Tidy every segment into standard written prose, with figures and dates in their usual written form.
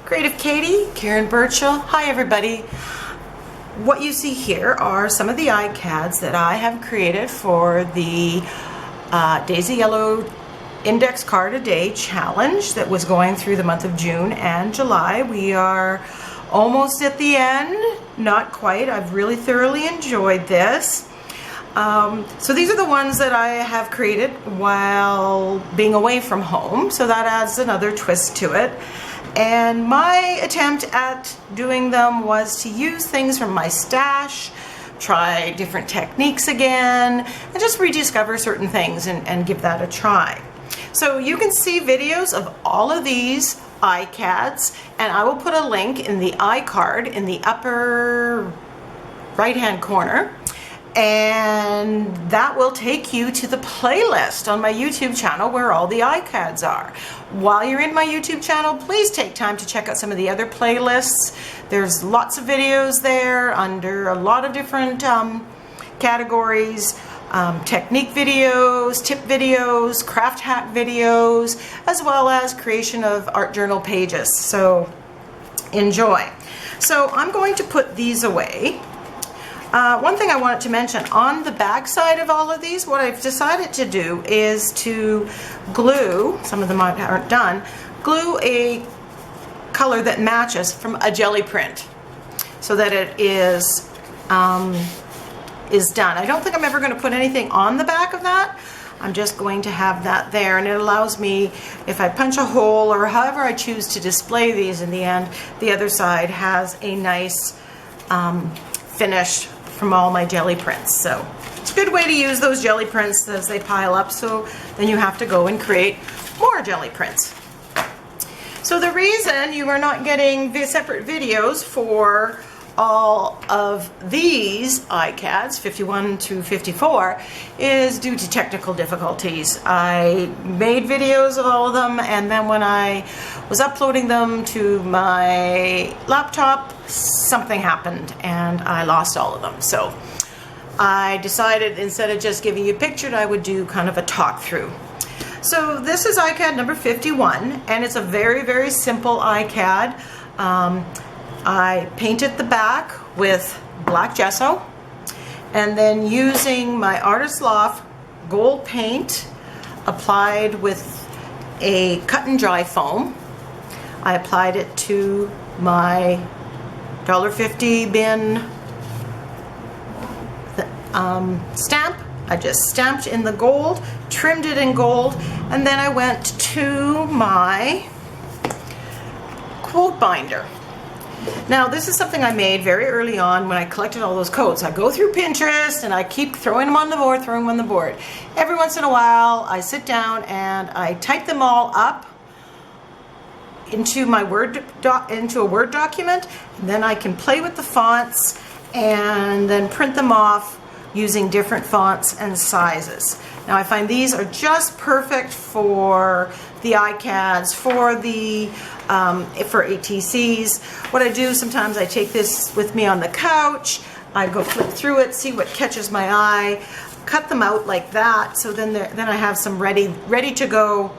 Creative Katie, Karen Birchall. Hi everybody. What you see here are some of the ICADs that I have created for the Daisy Yellow Index Card a Day challenge that was going through the month of June and July. We are almost at the end, not quite. I've really thoroughly enjoyed this. So these are the ones that I have created while being away from home, so that adds another twist to it. And my attempt at doing them was to use things from my stash, try different techniques again, and just rediscover certain things and give that a try. So you can see videos of all of these ICADs, and I will put a link in the iCard in the upper right-hand corner. And that will take you to the playlist on my YouTube channel where all the ICADs are. While you're in my YouTube channel, please take time to check out some of the other playlists. There's lots of videos there under a lot of different categories. Technique videos, tip videos, craft hack videos, as well as creation of art journal pages. So enjoy. So I'm going to put these away. One thing I wanted to mention, on the back side of all of these, what I've decided to do is to glue, some of them aren't done, glue a color that matches from a jelly print so that it is done. I don't think I'm ever going to put anything on the back of that. I'm just going to have that there, and it allows me, if I punch a hole or however I choose to display these in the end, the other side has a nice finish from all my jelly prints. So it's a good way to use those jelly prints as they pile up, so then you have to go and create more jelly prints. So the reason you are not getting separate videos for all of these ICADs, 51 to 54, is due to technical difficulties. I made videos of all of them, and then when I was uploading them to my laptop, something happened and I lost all of them. So I decided, instead of just giving you pictured, I would do kind of a talk through. So this is ICAD number 51, and it's a very, very simple ICAD. I painted the back with black gesso, and then using my Artist Loft gold paint applied with a cut and dry foam, I applied it to my $1.50 bin stamp. I just stamped in the gold, trimmed it in gold, and then I went to my quote binder. Now, this is something I made very early on when I collected all those quotes. I go through Pinterest and I keep throwing them on the board, Every once in a while, I sit down and I type them all up into my into a Word document, and then I can play with the fonts and then print them off using different fonts and sizes. Now, I find these are just perfect for the ICADs, for the for ATCs. What I do sometimes, I take this with me on the couch, I go flip through it, see what catches my eye, cut them out like that, so then I have some ready to go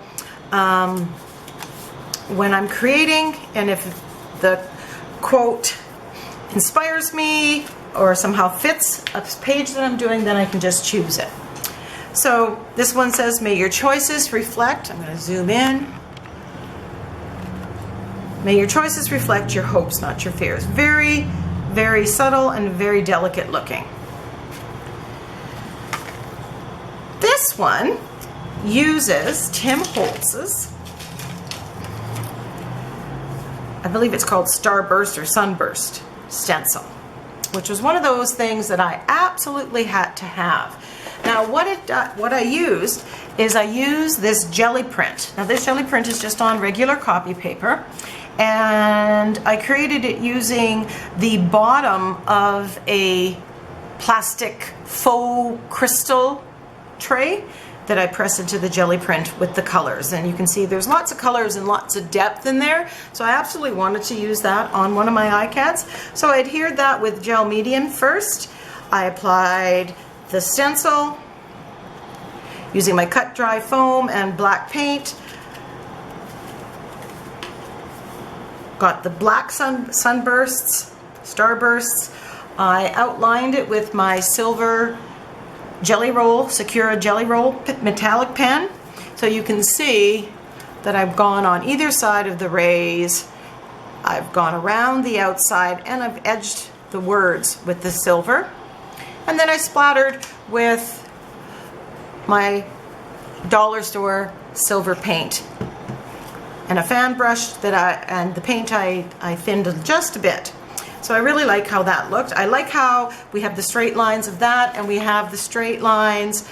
when I'm creating. And if the quote inspires me or somehow fits a page that I'm doing, then I can just choose it. So this one says, may your choices reflect, I'm going to zoom in, may your choices reflect your hopes, not your fears. Very, very subtle and very delicate looking. This one uses Tim Holtz's, I believe it's called Starburst or Sunburst stencil, which was one of those things that I absolutely had to have. Now, what I used is I used this jelly print. Now, this jelly print is just on regular copy paper, and I created it using the bottom of a plastic faux crystal tray that I press into the jelly print with the colors. And you can see there's lots of colors and lots of depth in there, so I absolutely wanted to use that on one of my ICADs. So I adhered that with gel medium first. I applied the stencil using my cut dry foam and black paint. got the black sunbursts, starbursts. I outlined it with my silver jelly roll, Secura jelly roll metallic pen. So you can see that I've gone on either side of the rays. I've gone around the outside and I've edged the words with the silver. And then I splattered with my dollar store silver paint and a fan brush and the paint I thinned just a bit. So I really like how that looked. I like how we have the straight lines of that and we have the straight lines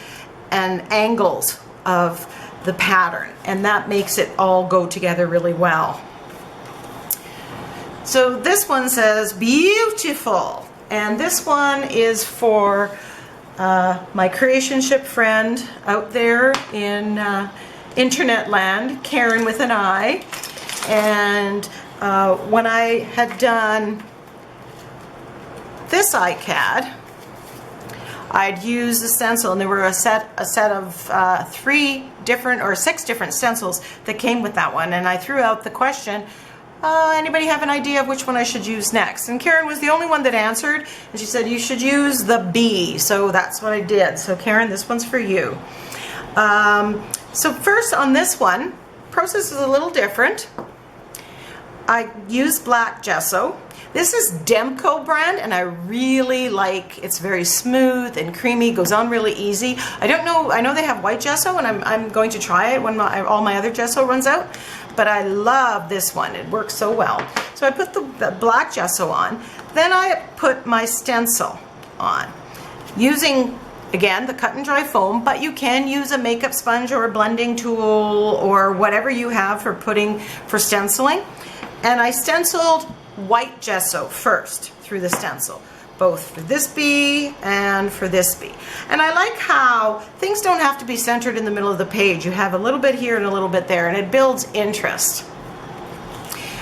and angles of the pattern, and that makes it all go together really well. So this one says beautiful, and this one is for my creationship friend out there in internet land, Karen with an I. And when I had done this ICAD, I'd used the stencil, and there were a set of 6 different stencils that came with that one, and I threw out the question, anybody have an idea of which one I should use next? And Karen was the only one that answered, and she said you should use the B, so that's what I did. So Karen, this one's for you. So first on this one, process is a little different. I used black gesso. This is Demco brand, and I really like, it's very smooth and creamy, goes on really easy. I know they have white gesso, and I'm going to try it when all my other gesso runs out, but I love this one. It works so well. So I put the black gesso on, then I put my stencil on, using, again, the cut and dry foam, but you can use a makeup sponge or a blending tool or whatever you have for stenciling. And I stenciled white gesso first through the stencil, both for this bee and for this bee. And I like how things don't have to be centered in the middle of the page. You have a little bit here and a little bit there, and it builds interest.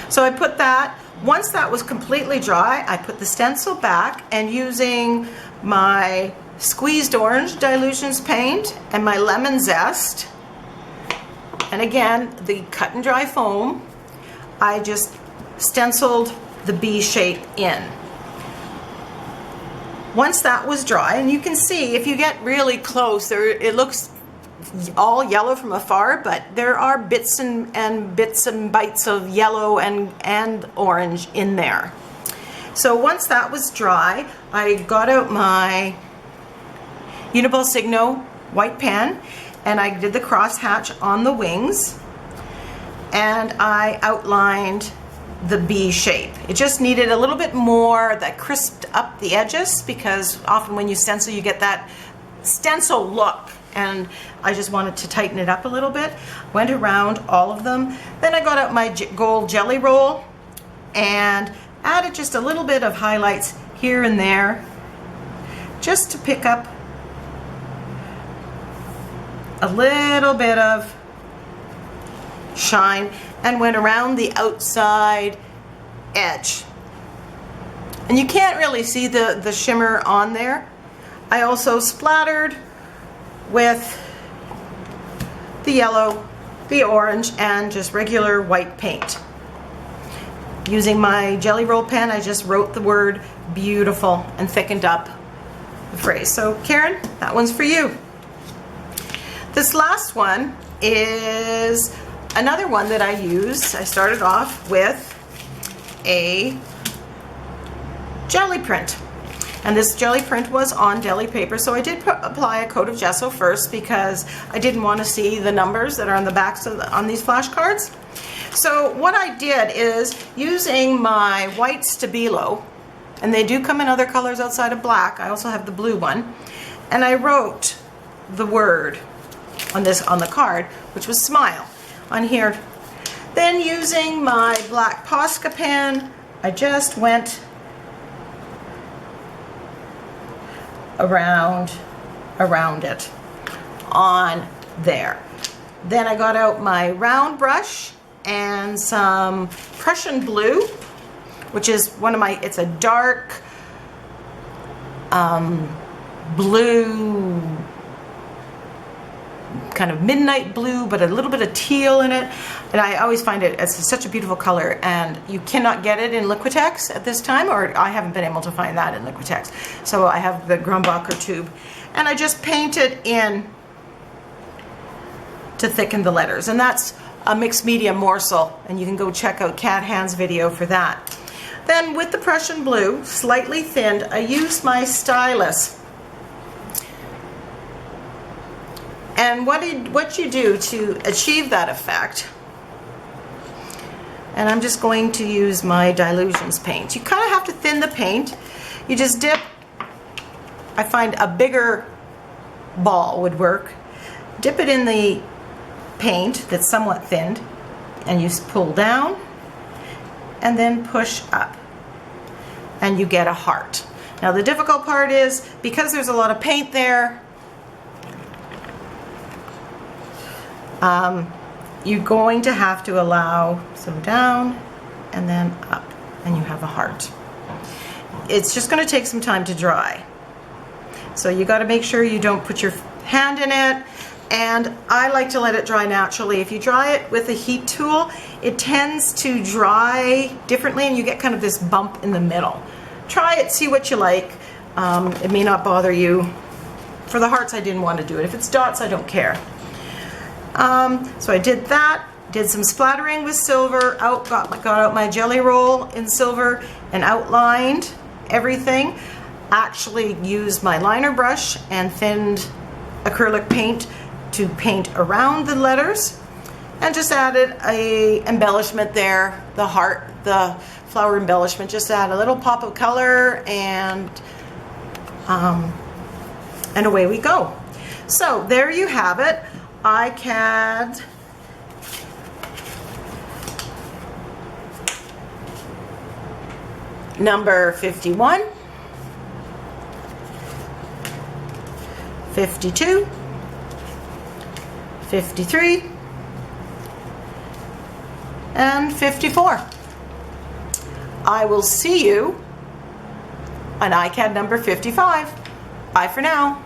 So I put that. Once that was completely dry, I put the stencil back, and using my squeezed orange dilutions paint and my lemon zest, and again the cut and dry foam, I just stenciled the bee shape in. Once that was dry, and you can see if you get really close, it looks all yellow from afar, but there are bits and bites of yellow and orange in there. So once that was dry, I got out my Uniball Signo white pen, and I did the crosshatch on the wings, and I outlined the bee shape. It just needed a little bit more that crisped up the edges, because often when you stencil you get that stencil look, and I just wanted to tighten it up a little bit. Went around all of them. Then I got out my gold jelly roll and added just a little bit of highlights here and there, just to pick up a little bit of shine, and went around the outside edge. And you can't really see the shimmer on there. I also splattered with the yellow, the orange, and just regular white paint. Using my jelly roll pen, I just wrote the word beautiful and thickened up the phrase. So Karen, that one's for you. This last one is another one that I used. I started off with a jelly print, and this jelly print was on deli paper, so I did apply a coat of gesso first because I didn't want to see the numbers that are on the backs on these flashcards. So what I did is, using my white Stabilo, and they do come in other colors outside of black, I also have the blue one, and I wrote the word on the card, which was smile, on here. Then using my black Posca pen, I just went around it on there. Then I got out my round brush and some Prussian blue, which is it's a dark blue kind of midnight blue, but a little bit of teal in it. And I always find it's such a beautiful color, and you cannot get it in Liquitex at this time, or I haven't been able to find that in Liquitex. So I have the Grumbacher tube, and I just paint it in to thicken the letters. And that's a mixed media morsel, and you can go check out Cat Hands video for that. Then with the Prussian blue, slightly thinned, I use my stylus. And what you do to achieve that effect, and I'm just going to use my Dilutions paint. You kind of have to thin the paint. You just dip, I find a bigger ball would work. Dip it in the paint that's somewhat thinned, and you pull down and then push up, and you get a heart. Now the difficult part is, because there's a lot of paint there, you're going to have to allow some down and then up, and you have a heart. It's just going to take some time to dry, so you got to make sure you don't put your hand in it. And I like to let it dry naturally. If you dry it with a heat tool, it tends to dry differently, and you get kind of this bump in the middle. Try it, see what you like. It may not bother you. For the hearts, I didn't want to do it. If it's dots, I don't care. So I did that, did some splattering with silver, got out my jelly roll in silver and outlined everything. Actually used my liner brush and thinned acrylic paint to paint around the letters, and just added a embellishment there, the heart, the flower embellishment, just add a little pop of color, and away we go. So there you have it, ICAD number 51, 52, 53, and 54. I will see you on ICAD number 55. Bye for now.